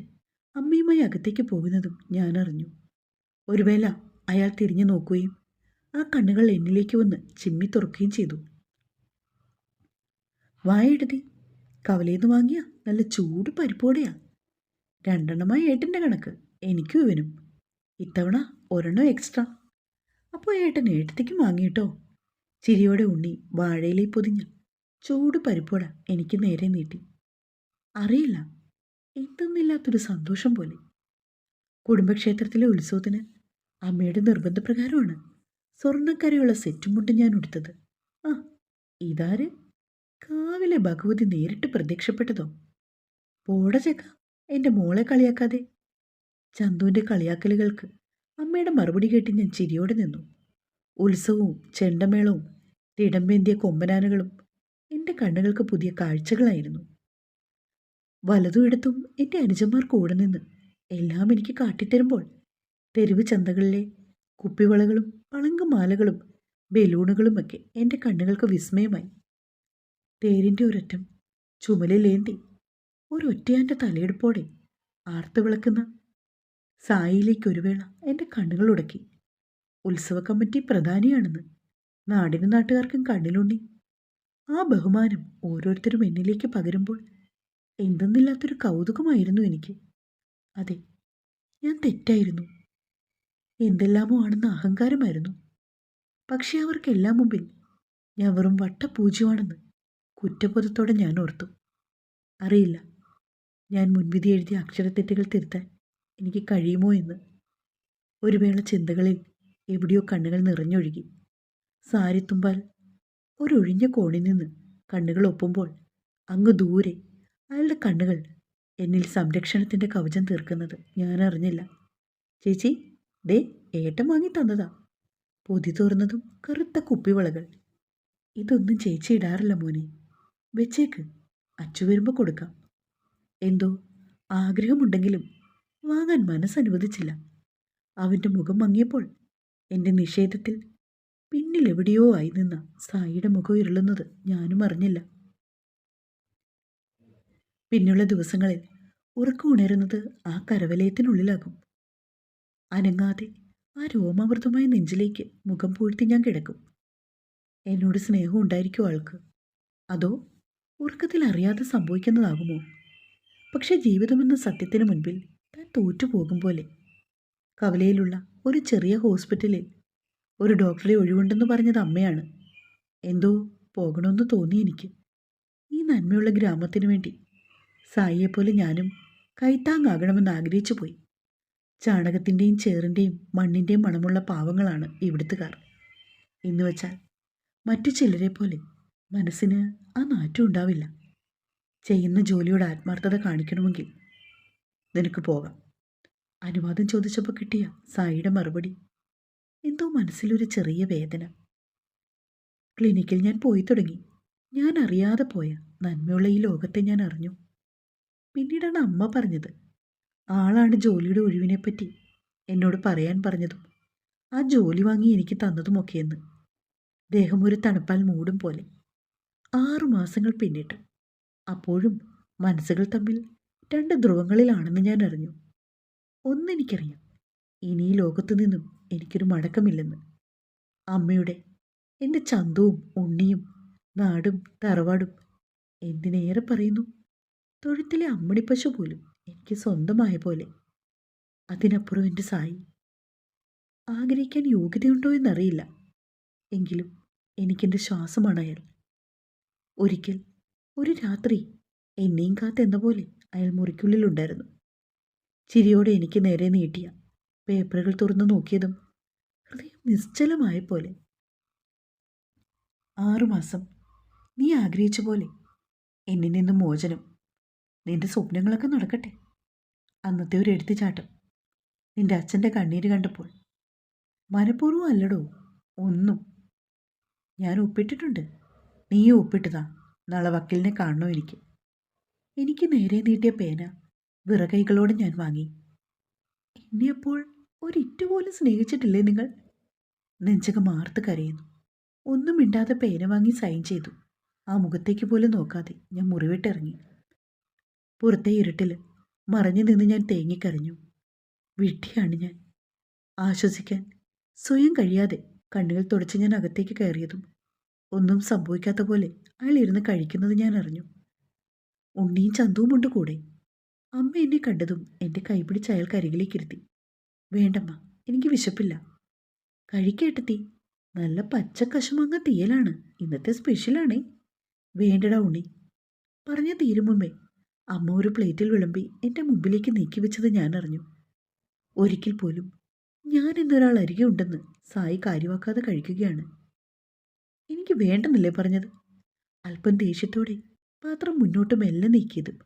[SPEAKER 1] അമ്മയുമായി അകത്തേക്ക് പോകുന്നതും ഞാൻ അറിഞ്ഞു. ഒരു വേള അയാൾ തിരിഞ്ഞു നോക്കുകയും ആ കണ്ണുകൾ എന്നിലേക്ക് വന്ന് ചിമ്മി തുറക്കുകയും ചെയ്തു. വായെടുത്തി, കവലയിന്ന് വാങ്ങിയ നല്ല ചൂട് പരിപ്പോടെയാ. 2 ഏട്ടൻ്റെ കണക്ക്, എനിക്കും ഇവനും. ഇത്തവണ 1 എക്സ്ട്രാ. അപ്പോൾ ഏട്ടൻ ഏട്ടത്തേക്കും വാങ്ങിയിട്ടോ. ചിരിയോടെ ഉണ്ണി വാഴയിലേ പൊതിഞ്ഞ ചൂട് പരിപ്പോട എനിക്ക് നേരെ നീട്ടി. അറിയില്ല, എന്തെന്നില്ലാത്തൊരു സന്തോഷം പോലെ. കുടുംബക്ഷേത്രത്തിലെ ഉത്സവത്തിന് അമ്മയുടെ നിർബന്ധപ്രകാരമാണ് സ്വർണ്ണക്കരയുള്ള സെറ്റും മുണ്ടും ഞാൻ ഉടുത്തത്. ആ, ഇതാര്? കാവിലെ ഭഗവതി നേരിട്ട് പ്രത്യക്ഷപ്പെട്ടതോ? പോട ചെക്ക, എൻ്റെ മോളെ കളിയാക്കാതെ. ചന്തുവിൻ്റെ കളിയാക്കലുകൾക്ക് അമ്മയുടെ മറുപടി കേട്ട് ഞാൻ ചിരിയോടെ നിന്നു. ഉത്സവവും ചെണ്ടമേളവും തിടമ്പേന്തിയ കൊമ്പനാനകളും എൻ്റെ കണ്ണുകൾക്ക് പുതിയ കാഴ്ചകളായിരുന്നു. വലതും ഇടത്തും എൻ്റെ അനുജന്മാർ കൂടെ നിന്ന് എല്ലാം എനിക്ക് കാട്ടിത്തരുമ്പോൾ തെരുവ് ചന്തകളിലെ കുപ്പിവളകളും പളങ്കമാലകളും ബലൂണുകളുമൊക്കെ എൻ്റെ കണ്ണുകൾക്ക് വിസ്മയമായി. തേരിൻ്റെ ഒരറ്റം ചുമലിലേന്തി ഒരൊറ്റയാൻ്റെ തലയെടുപ്പോടെ ആർത്ത് വിളക്കുന്ന സായിലേക്ക് ഒരു വേള എൻ്റെ കണ്ണുകൾ ഉടക്കി. ഉത്സവ കമ്മിറ്റി പ്രധാനിയാണെന്ന് നാടിനും നാട്ടുകാർക്കും കണ്ണിലുണ്ണി. ആ ബഹുമാനം ഓരോരുത്തരും എന്നിലേക്ക് പകരുമ്പോൾ എന്തെന്നില്ലാത്തൊരു കൗതുകമായിരുന്നു എനിക്ക്. അതെ, ഞാൻ തെറ്റായിരുന്നു. എന്തെല്ലാമോ ആണെന്ന അഹങ്കാരമായിരുന്നു. പക്ഷേ അവർക്കെല്ലാം മുമ്പിൽ ഞാൻ വെറും വട്ടപൂജ്യമാണെന്ന് കുറ്റബോധത്തോടെ ഞാൻ ഓർത്തു. അറിയില്ല, ഞാൻ മുൻവിധി എഴുതിയ അക്ഷരത്തെറ്റുകൾ തിരുത്താൻ എനിക്ക് കഴിയുമോ എന്ന്. ഒരു വേള ചിന്തകളിൽ എവിടെയോ കണ്ണുകൾ നിറഞ്ഞൊഴുകി. സാരിത്തുമ്പാൽ ഒരൊഴിഞ്ഞ കോണിൽ നിന്ന് കണ്ണുകൾ ഒപ്പുമ്പോൾ അങ്ങ് ദൂരെ അയാളുടെ കണ്ണുകൾ എന്നിൽ സംരക്ഷണത്തിൻ്റെ കവചം തീർക്കുന്നത് ഞാൻ അറിഞ്ഞില്ല. ചേച്ചി, ദേ ഏട്ടൻ വാങ്ങി തന്നതാ. പൊതി തുറന്നതും കറുത്ത കുപ്പിവളകൾ. ഇതൊന്നും ചേച്ചി ഇടാറില്ല മോനെ, വെച്ചേക്ക്, അച്ചു വരുമ്പോൾ കൊടുക്കാം. എന്തോ ആഗ്രഹമുണ്ടെങ്കിലും വാങ്ങാൻ മനസ്സനുവദിച്ചില്ല. അവൻ്റെ മുഖം മങ്ങിയപ്പോൾ എൻ്റെ നിഷേധത്തിൽ പിന്നിലെവിടെയോ ആയി നിന്ന സായിയുടെ മുഖം ഇരുളുന്നത് ഞാനും അറിഞ്ഞില്ല. പിന്നെയുള്ള ദിവസങ്ങളിൽ ഉറക്കം ഉണരുന്നത് ആ കരവലയത്തിനുള്ളിലാകും. അനങ്ങാതെ ആ രോമാവൃതമായ നെഞ്ചിലേക്ക് മുഖം പൂഴ്ത്തി ഞാൻ കിടക്കും. എന്നോട് സ്നേഹം ഉണ്ടായിരിക്കും ആൾക്ക്, അതോ ഉറക്കത്തിൽ അറിയാതെ സംഭവിക്കുന്നതാകുമോ? പക്ഷെ ജീവിതമെന്ന സത്യത്തിന് മുൻപിൽ താൻ തോറ്റുപോകും പോലെ. കവലയിലുള്ള ഒരു ചെറിയ ഹോസ്പിറ്റലിൽ ഒരു ഡോക്ടറെ ഒഴിവുണ്ടെന്ന് പറഞ്ഞത് അമ്മയാണ്. എന്തോ പോകണമെന്ന് തോന്നി എനിക്ക്. ഈ നന്മയുള്ള ഗ്രാമത്തിനു വേണ്ടി സായിയെപ്പോലെ ഞാനും കൈത്താങ്ങാകണമെന്ന് ആഗ്രഹിച്ചു പോയി. ചാണകത്തിൻ്റെയും ചേറിൻ്റെയും മണ്ണിൻ്റെയും മണമുള്ള പാവങ്ങളാണ് ഇവിടുത്തുകാർ. എന്ന് വെച്ചാൽ മറ്റു ചിലരെ പോലെ മനസ്സിന് ആ നാറ്റം ഉണ്ടാവില്ല. ചെയ്യുന്ന ജോലിയോട് ആത്മാർത്ഥത കാണിക്കണമെങ്കിൽ നിനക്ക് പോകാം. അനുവാദം ചോദിച്ചപ്പോൾ കിട്ടിയ സായിയുടെ മറുപടി എന്തോ മനസ്സിലൊരു ചെറിയ വേദന. ക്ലിനിക്കിൽ ഞാൻ പോയി തുടങ്ങി. ഞാൻ അറിയാതെ പോയ നന്മയുള്ള ഈ ലോകത്തെ ഞാൻ അറിഞ്ഞു. പിന്നീടാണ് അമ്മ പറഞ്ഞത്, ആളാണ് ജോലിയുടെ ഒഴിവിനെപ്പറ്റി എന്നോട് പറയാൻ പറഞ്ഞതും ആ ജോലി വാങ്ങി എനിക്ക് തന്നതുമൊക്കെയെന്ന്. ദേഹം ഒരു തണുപ്പാൽ മൂടും പോലെ. 6 മാസങ്ങൾ പിന്നിട്ടു. അപ്പോഴും മനസ്സുകൾ തമ്മിൽ 2 ധ്രുവങ്ങളിലാണെന്ന് ഞാൻ അറിഞ്ഞു. ഒന്നെനിക്കറിയാം, ഇനി ഈ ലോകത്തു നിന്നും എനിക്കൊരു മടക്കമില്ലെന്ന്. അമ്മയുടെ, എൻ്റെ ചന്തവും ഉണ്ണിയും നാടും തറവാടും എന്തിനേറെ പറയുന്നു തൊഴുത്തിലെ അമ്മണിപ്പശു പോലും എനിക്ക് സ്വന്തമായ പോലെ. അതിനപ്പുറം എൻ്റെ സായി. ആഗ്രഹിക്കാൻ യോഗ്യതയുണ്ടോ എന്നറിയില്ല. എങ്കിലും എനിക്കെൻ്റെ ശ്വാസമാണ് അയാൾ. ഒരിക്കൽ ഒരു രാത്രി എന്നെയും കാത്തെന്ന പോലെ അയാൾ മുറിക്കുള്ളിലുണ്ടായിരുന്നു. ചിരിയോടെ എനിക്ക് നേരെ നീട്ടിയ പേപ്പറുകൾ തുറന്നു നോക്കിയതും ഹൃദയം നിശ്ചലമായ പോലെ. 6 മാസം നീ ആഗ്രഹിച്ച പോലെ എന്നിൽ നിന്നും മോചനം. നിന്റെ സ്വപ്നങ്ങളൊക്കെ നടക്കട്ടെ. അന്നത്തെ ഒരു എടുത്തുചാട്ടം നിന്റെ അച്ഛൻ്റെ കണ്ണീര് കണ്ടപ്പോൾ. മനഃപൂർവ്വം അല്ലടോ, ഒന്നും. ഞാൻ ഒപ്പിട്ടിട്ടുണ്ട്. നീയും ഒപ്പിട്ടതാ. നാളെ വക്കീലിനെ കാണണോ എനിക്ക്. എനിക്ക് നേരെ നീട്ടിയ പേന വിറകൈകളോടെ ഞാൻ വാങ്ങി. എന്നെ അപ്പോൾ ഒരിറ്റുപോലും സ്നേഹിച്ചിട്ടില്ലേ നിങ്ങൾ? നെഞ്ചകം മാർത്ത് കരയുന്നു. ഒന്നും മിണ്ടാതെ പേന വാങ്ങി സൈൻ ചെയ്തു. ആ മുഖത്തേക്ക് പോലും നോക്കാതെ ഞാൻ മുറിവിട്ടിറങ്ങി. പുറത്തെ ഇരുട്ടിൽ മറഞ്ഞു നിന്ന് ഞാൻ തേങ്ങിക്കരഞ്ഞു. വിഡ്ഢിയാണ് ഞാൻ. ആശ്വസിക്കാൻ സ്വയം കഴിയാതെ കണ്ണുകൾ തുടച്ച് ഞാൻ അകത്തേക്ക് കയറിയതും ഒന്നും സംഭവിക്കാത്ത പോലെ അയാൾ ഇരുന്ന് കഴിക്കുന്നത് ഞാൻ അറിഞ്ഞു. ഉണ്ണിയും ചന്തുവുമുണ്ട് കൂടെ. അമ്മ എന്നെ കണ്ടതും എൻ്റെ കൈപിടിച്ച് അയാൾ കരികിലേക്കിരുത്തി. വേണ്ടമ്മ, എനിക്ക് വിശപ്പില്ല. കഴിക്കേട്ടത്തി, നല്ല പച്ച കശുമാങ്ങ തീയലാണ്, ഇന്നത്തെ സ്പെഷ്യലാണേ. വേണ്ടടാ ഉണ്ണി. പറഞ്ഞ തീരും മുമ്പേ അമ്മ ഒരു പ്ലേറ്റിൽ വിളമ്പി എൻ്റെ മുമ്പിലേക്ക് നീക്കി വെച്ചത് ഞാൻ അറിഞ്ഞു. ഒരിക്കൽ പോലും ഞാൻ എന്നൊരാൾ അരികെ ഉണ്ടെന്ന് സായി കാര്യമാക്കാതെ കഴിക്കുകയാണ്. എനിക്ക് വേണ്ടെന്നല്ലേ പറഞ്ഞത്? അല്പം ദേഷ്യത്തോടെ പാത്രം മുന്നോട്ട് മെല്ലെ നീക്കിയതും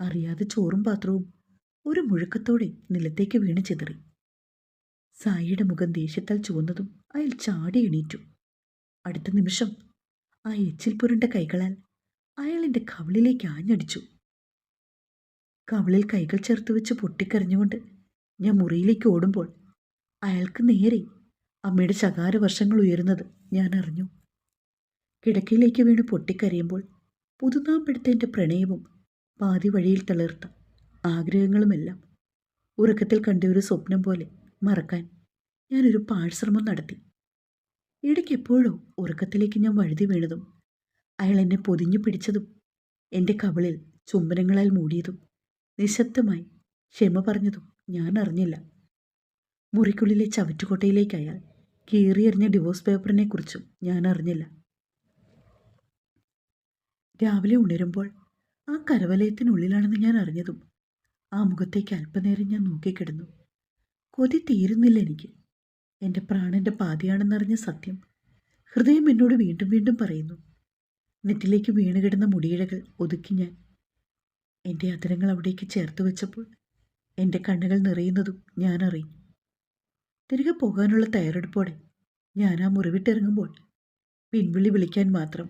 [SPEAKER 1] അറിയാതെ ചോറും പാത്രവും ഒരു മുഴക്കത്തോടെ നിലത്തേക്ക് വീണ് ചിതറി. സായിയുടെ മുഖം ദേഷ്യത്താൽ ചുവന്നതും അയാൾ ചാടി എണീറ്റു. അടുത്ത നിമിഷം ആ എച്ചിൽ പുരണ്ട കൈകളാൽ അയാൾ എൻ്റെ കവിളിലേക്ക് ആഞ്ഞടിച്ചു. കവിളിൽ കൈകൾ ചേർത്ത് വെച്ച് പൊട്ടിക്കരഞ്ഞുകൊണ്ട് ഞാൻ മുറിയിലേക്ക് ഓടുമ്പോൾ അയാൾക്ക് നേരെ അമ്മയുടെ ശകാരവർഷങ്ങൾ ഉയരുന്നത് ഞാൻ അറിഞ്ഞു. കിടക്കയിലേക്ക് വീണ് പൊട്ടിക്കരയുമ്പോൾ പുതുനാമ്പെടുത്ത എൻ്റെ പ്രണയവും പാതി വഴിയിൽ തളിർത്ത ആഗ്രഹങ്ങളുമെല്ലാം ഉറക്കത്തിൽ കണ്ട ഒരു സ്വപ്നം പോലെ മറക്കാൻ ഞാനൊരു പാഴ്ശ്രമം നടത്തി. ഇടയ്ക്ക് എപ്പോഴോ ഉറക്കത്തിലേക്ക് ഞാൻ വഴുതി വീണതും അയാൾ എന്നെ പൊതിഞ്ഞു പിടിച്ചതും എൻ്റെ കവിളിൽ ചുംബനങ്ങളാൽ മൂടിയതും നിശബ്ദമായി ക്ഷമ പറഞ്ഞതും ഞാൻ അറിഞ്ഞില്ല. മുറിക്കുള്ളിലെ ചവറ്റുകൊട്ടയിലേക്ക് അയാൾ കീറിയെറിഞ്ഞ ഡിവോഴ്സ് പേപ്പറിനെക്കുറിച്ചും ഞാൻ അറിഞ്ഞില്ല. രാവിലെ ഉണരുമ്പോൾ ആ കരവലയത്തിനുള്ളിലാണെന്ന് ഞാൻ അറിഞ്ഞതും ആ മുഖത്തേക്ക് അല്പനേരം ഞാൻ നോക്കിക്കിടന്നു. കൊതി തീരുന്നില്ല എനിക്ക്. എൻ്റെ പ്രാണൻ്റെ പാതിയാണെന്നറിഞ്ഞ സത്യം ഹൃദയം എന്നോട് വീണ്ടും വീണ്ടും പറയുന്നു. നെറ്റിലേക്ക് വീണുകിടന്ന മുടിയിഴകൾ ഒതുക്കി ഞാൻ എൻ്റെ അതിരങ്ങൾ അവിടേക്ക് ചേർത്ത് വെച്ചപ്പോൾ എൻ്റെ കണ്ണുകൾ നിറയുന്നതും ഞാൻ അറിഞ്ഞു. തിരികെ പോകാനുള്ള തയ്യാറെടുപ്പോടെ ഞാൻ ആ മുറിവിട്ടിറങ്ങുമ്പോൾ പിൻവിളി വിളിക്കാൻ മാത്രം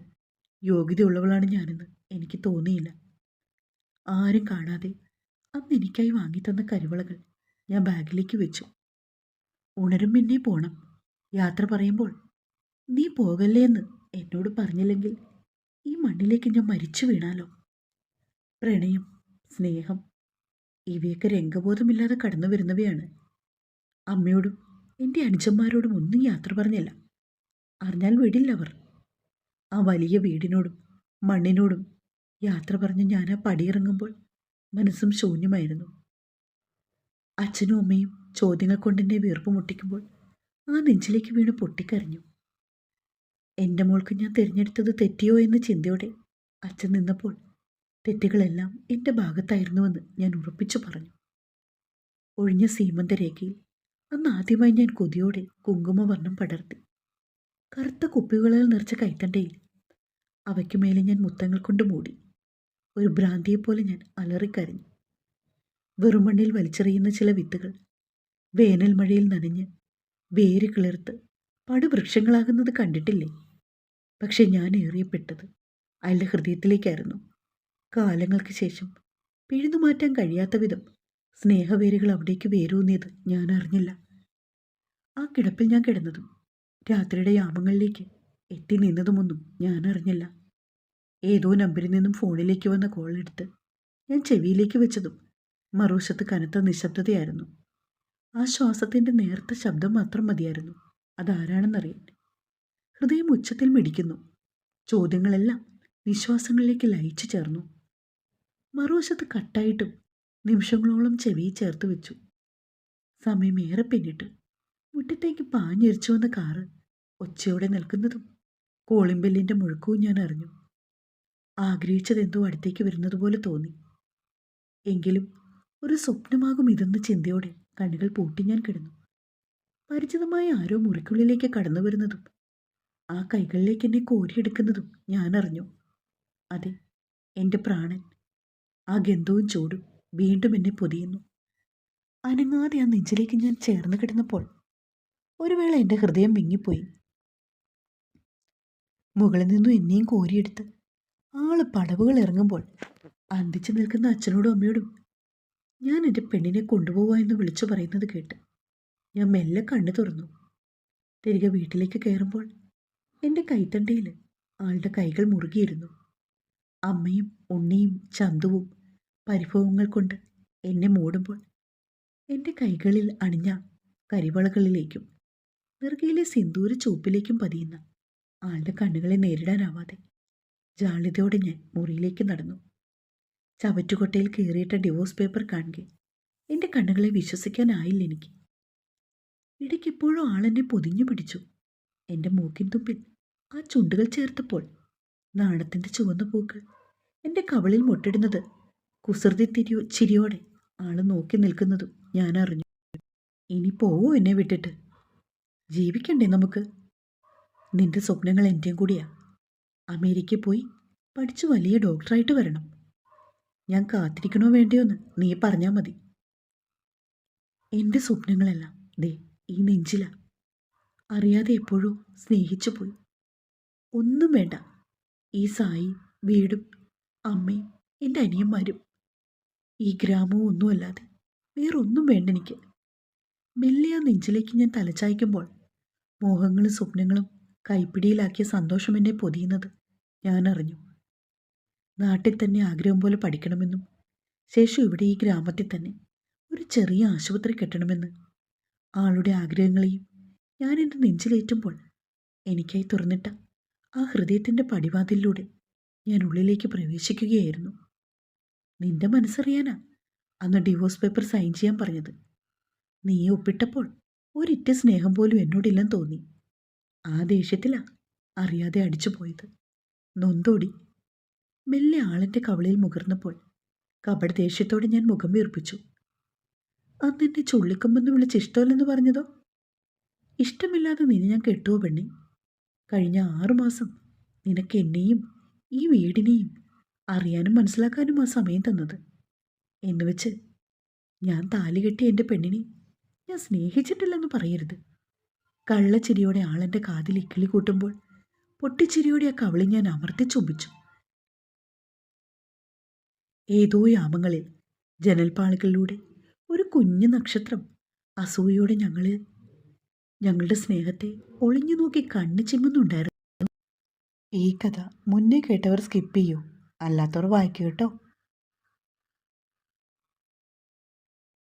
[SPEAKER 1] യോഗ്യതയുള്ളവളാണ് ഞാനെന്ന് എനിക്ക് തോന്നിയില്ല. ആരും കാണാതെ അന്ന് എനിക്കായി വാങ്ങിത്തന്ന കരിവളകൾ ഞാൻ ബാഗിലേക്ക് വെച്ചു. ഉണരും പിന്നെ പോണം. യാത്ര പറയുമ്പോൾ നീ പോകല്ലേ എന്ന് എന്നോട് പറഞ്ഞില്ലെങ്കിൽ ഈ മണ്ണിലേക്ക് ഞാൻ മരിച്ചു വീണാലോ. പ്രണയം, സ്നേഹം ഇവയൊക്കെ രംഗബോധമില്ലാതെ കടന്നു വരുന്നവയാണ്. അമ്മയോടും എൻ്റെ അനുജന്മാരോടും ഒന്നും യാത്ര പറഞ്ഞില്ല. അറിഞ്ഞാൽ വിടില്ല അവർ. ആ വലിയ വീടിനോടും മണ്ണിനോടും യാത്ര പറഞ്ഞ് ഞാൻ ആ പടിയിറങ്ങുമ്പോൾ മനസ്സും ശൂന്യമായിരുന്നു. അച്ഛനും അമ്മയും ചോദ്യങ്ങൾ കൊണ്ടെന്നെ വീർപ്പ് മുട്ടിക്കുമ്പോൾ ആ നെഞ്ചിലേക്ക് വീണ് പൊട്ടിക്കരഞ്ഞു. എൻ്റെ മോൾക്ക് ഞാൻ തിരഞ്ഞെടുത്തത് തെറ്റിയോ എന്ന ചിന്തയോടെ അച്ഛൻ നിന്നപ്പോൾ തെറ്റുകളെല്ലാം എൻ്റെ ഭാഗത്തായിരുന്നുവെന്ന് ഞാൻ ഉറപ്പിച്ചു പറഞ്ഞു. ഒഴിഞ്ഞ സീമന്തരേഖയിൽ അന്ന് ആദ്യമായി ഞാൻ കൊതിയോടെ കുങ്കുമവർണ്ണം പടർത്തി. കറുത്ത കുപ്പികളാൽ നിറച്ച കൈത്തണ്ടയിൽ അവയ്ക്ക് മേലെ ഞാൻ മുത്തങ്ങൾ കൊണ്ട് മൂടി. ഒരു ഭ്രാന്തിയെപ്പോലെ ഞാൻ അലറിക്കരഞ്ഞു. വെറുമണ്ണിൽ വലിച്ചെറിയുന്ന ചില വിത്തുകൾ വേനൽ മഴയിൽ നനഞ്ഞ് വേര് കിളിർത്ത് പടുവൃക്ഷങ്ങളാകുന്നത് കണ്ടിട്ടില്ലേ? പക്ഷെ ഞാൻ ഏറിയപ്പെട്ടത് അയാളുടെ ഹൃദയത്തിലേക്കായിരുന്നു. കാലങ്ങൾക്ക് ശേഷം പിഴുതു മാറ്റാൻ കഴിയാത്ത വിധം സ്നേഹവേരുകൾ അവിടേക്ക് വേരൂന്നിയത് ഞാൻ അറിഞ്ഞില്ല. ആ കിടപ്പിൽ ഞാൻ കിടന്നതും രാത്രിയുടെ യാമങ്ങളിലേക്ക് എത്തി നിന്നതുമൊന്നും ഞാൻ അറിഞ്ഞില്ല. ഏതോ നമ്പരിൽ നിന്നും ഫോണിലേക്ക് വന്ന കോൾ എടുത്ത് ഞാൻ ചെവിയിലേക്ക് വെച്ചതും മറുവശത്ത് കനത്ത നിശബ്ദതയായിരുന്നു. ആ ശ്വാസത്തിൻ്റെ നേർത്ത ശബ്ദം മാത്രം മതിയായിരുന്നു അതാരാണെന്നറിയാൻ. ഹൃദയം ഉച്ചത്തിൽ മിടിക്കുന്നു. ചോദ്യങ്ങളെല്ലാം നിശ്വാസങ്ങളിലേക്ക് ലയിച്ചു ചേർന്നു. മറുവശത്ത് കട്ടായിട്ടും നിമിഷങ്ങളോളം ചെവിയിൽ ചേർത്ത് വെച്ചു. സമയമേറെ പിന്നിട്ട് മുറ്റത്തേക്ക് പാഞ്ഞിരിച്ചു വന്ന കാറ് ഒച്ചയോടെ നിൽക്കുന്നതും കോളിംഗ് ബെല്ലിൻ്റെ മുഴക്കവും ഞാൻ അറിഞ്ഞു. ആഗ്രഹിച്ചതെന്തോ അടുത്തേക്ക് വരുന്നത് പോലെ തോന്നി. എങ്കിലും ഒരു സ്വപ്നമാകും ഇതെന്ന ചിന്തയോടെ കണ്ണുകൾ പൂട്ടി ഞാൻ കിടന്നു. പരിചിതമായ ആരോ മുറിക്കുള്ളിലേക്ക് കടന്നു വരുന്നതും ആ കൈകളിലേക്ക് എന്നെ കോരിയെടുക്കുന്നതും ഞാൻ അറിഞ്ഞു. അതെ, എൻ്റെ പ്രാണൻ. ആ ഗന്ധവും ചൂടും വീണ്ടും എന്നെ പൊതിയുന്നു. അനങ്ങാതെ ആ നെഞ്ചിലേക്ക് ഞാൻ ചേർന്ന് കിടന്നപ്പോൾ ഒരു വേള എൻ്റെ ഹൃദയം വിങ്ങിപ്പോയി. മുകളിൽ നിന്നും എന്നെയും കോരിയെടുത്ത് ആള് പടവുകൾ ഇറങ്ങുമ്പോൾ അന്തിച്ചു നിൽക്കുന്ന അച്ഛനോടും അമ്മയോടും ഞാൻ എൻ്റെ പെണ്ണിനെ കൊണ്ടുപോവാ എന്ന് വിളിച്ചു പറയുന്നത് കേട്ട് ഞാൻ മെല്ലെ കണ്ണു തുറന്നു. തിരികെ വീട്ടിലേക്ക് കയറുമ്പോൾ എൻ്റെ കൈത്തണ്ടയിൽ ആളുടെ കൈകൾ മുറുകിയിരുന്നു. അമ്മയും ഉണ്ണിയും ചന്തുവും പരിഭവങ്ങൾ കൊണ്ട് എന്നെ മൂടുമ്പോൾ എൻ്റെ കൈകളിൽ അണിഞ്ഞ കരിവളകളിലേക്കും നെറുകയിലെ സിന്ദൂര ചൂപ്പിലേക്കും പതിയുന്ന ആളുടെ കണ്ണുകളെ നേരിടാനാവാതെ ജാള്യതയോടെ ഞാൻ മുറിയിലേക്ക് നടന്നു. ചവറ്റുകൊട്ടയിൽ കീറിയിട്ട ഡിവോഴ്സ് പേപ്പർ കാണുക എൻ്റെ കണ്ണുകളെ വിശ്വസിക്കാനായില്ല എനിക്ക്. ഇടയ്ക്കെപ്പോഴും ആളെന്നെ പൊതിഞ്ഞു പിടിച്ചു. എൻ്റെ മൂക്കിൻ തുമ്പിൽ ആ ചുണ്ടുകൾ ചേർത്തപ്പോൾ നാണത്തിൻ്റെ ചുവന്ന പൂക്കൾ എൻ്റെ കവളിൽ മുട്ടിടുന്നത് കുസൃതി ചിരിയോടെ ആള് നോക്കി നിൽക്കുന്നതും ഞാൻ അറിഞ്ഞു. ഇനി പോവോ എന്നെ വിട്ടിട്ട്? ജീവിക്കണ്ടേ നമുക്ക്? നിന്റെ സ്വപ്നങ്ങൾ എൻ്റെയും കൂടിയാ. അമേരിക്കയിൽ പോയി പഠിച്ചു വലിയ ഡോക്ടറായിട്ട് വരണം. ഞാൻ കാത്തിരിക്കണോ വേണ്ടിയോന്ന് നീ പറഞ്ഞാൽ മതി. എൻ്റെ സ്വപ്നങ്ങളെല്ലാം ദേ ഈ നെഞ്ചില. അറിയാതെ എപ്പോഴോ സ്നേഹിച്ചു പോയി. ഒന്നും വേണ്ട. ഈ സായി, വീടും അമ്മയും എൻ്റെ അനിയന്മാരും ഈ ഗ്രാമവും ഒന്നുമല്ലാതെ വേറൊന്നും വേണ്ട എനിക്ക്. മെല്ലെ ആ നെഞ്ചിലേക്ക് ഞാൻ തലച്ചായ്ക്കുമ്പോൾ മോഹങ്ങളും സ്വപ്നങ്ങളും കൈപ്പിടിയിലാക്കിയ സന്തോഷം എന്നെ പൊതിയുന്നത് ഞാൻ അറിഞ്ഞു. നാട്ടിൽ തന്നെ ആഗ്രഹം പോലെ പഠിക്കണമെന്നും ശേഷം ഇവിടെ ഈ ഗ്രാമത്തിൽ തന്നെ ഒരു ചെറിയ ആശുപത്രി കെട്ടണമെന്ന് ആളുടെ ആഗ്രഹങ്ങളെയും ഞാൻ എൻ്റെ നെഞ്ചിലേറ്റുമ്പോൾ എനിക്കായി തുറന്നിട്ട ആ ഹൃദയത്തിൻ്റെ പടിവാതിലൂടെ ഞാൻ ഉള്ളിലേക്ക് പ്രവേശിക്കുകയായിരുന്നു. നിന്റെ മനസ്സറിയാനാ അന്ന് ഡിവോഴ്സ് പേപ്പർ സൈൻ ചെയ്യാൻ പറഞ്ഞത്. നീ ഒപ്പിട്ടപ്പോൾ ഒരിറ്റ സ്നേഹം പോലും എന്നോടില്ലെന്ന് തോന്നി. ആ ദേഷ്യത്തിലാ അറിയാതെ അടിച്ചു പോയത്. നൊന്തോടി. മെല്ലെ ആളിൻ്റെ കവളിൽ മുകർന്നപ്പോൾ കപട ദേഷ്യത്തോടെ ഞാൻ മുഖം വീർപ്പിച്ചു. അന്നെന്നെ ചുള്ളിക്കൊമ്പെന്ന് വിളിച്ച് ഇഷ്ടമല്ലെന്ന് പറഞ്ഞതോ? ഇഷ്ടമില്ലാതെ നിന്നെ ഞാൻ കെട്ടുവോ പെണ്ണെ? കഴിഞ്ഞ 6 മാസം നിനക്ക് എന്നെയും ഈ വീടിനെയും അറിയാനും മനസ്സിലാക്കാനും ആ സമയം തന്നത്. എന്നുവെച്ച് ഞാൻ താലി കെട്ടിയ എൻ്റെ പെണ്ണിനെ ഞാൻ സ്നേഹിച്ചിട്ടില്ലെന്ന് പറയരുത്. കള്ളച്ചിരിയോടെ ആളെൻ്റെ കാതിൽ ഇക്കിളി കൂട്ടുമ്പോൾ പൊട്ടിച്ചിരിയോടെ ആ കവളി ഞാൻ അമർത്തി ചുംബിച്ചു. ഏതോ യാമങ്ങളിൽ ജനൽപ്പാളികളിലൂടെ ഒരു കുഞ്ഞു നക്ഷത്രം അസൂയോടെ ഞങ്ങളുടെ സ്നേഹത്തെ ഒളിഞ്ഞു നോക്കി കണ്ണു ചിമ്മുന്നുണ്ടായിരുന്നു. ഈ കഥ മുന്നേ കേട്ടവർ സ്കിപ്പ് ചെയ്യൂ, അല്ലാത്തവർ വായിക്കൂ കേട്ടോ.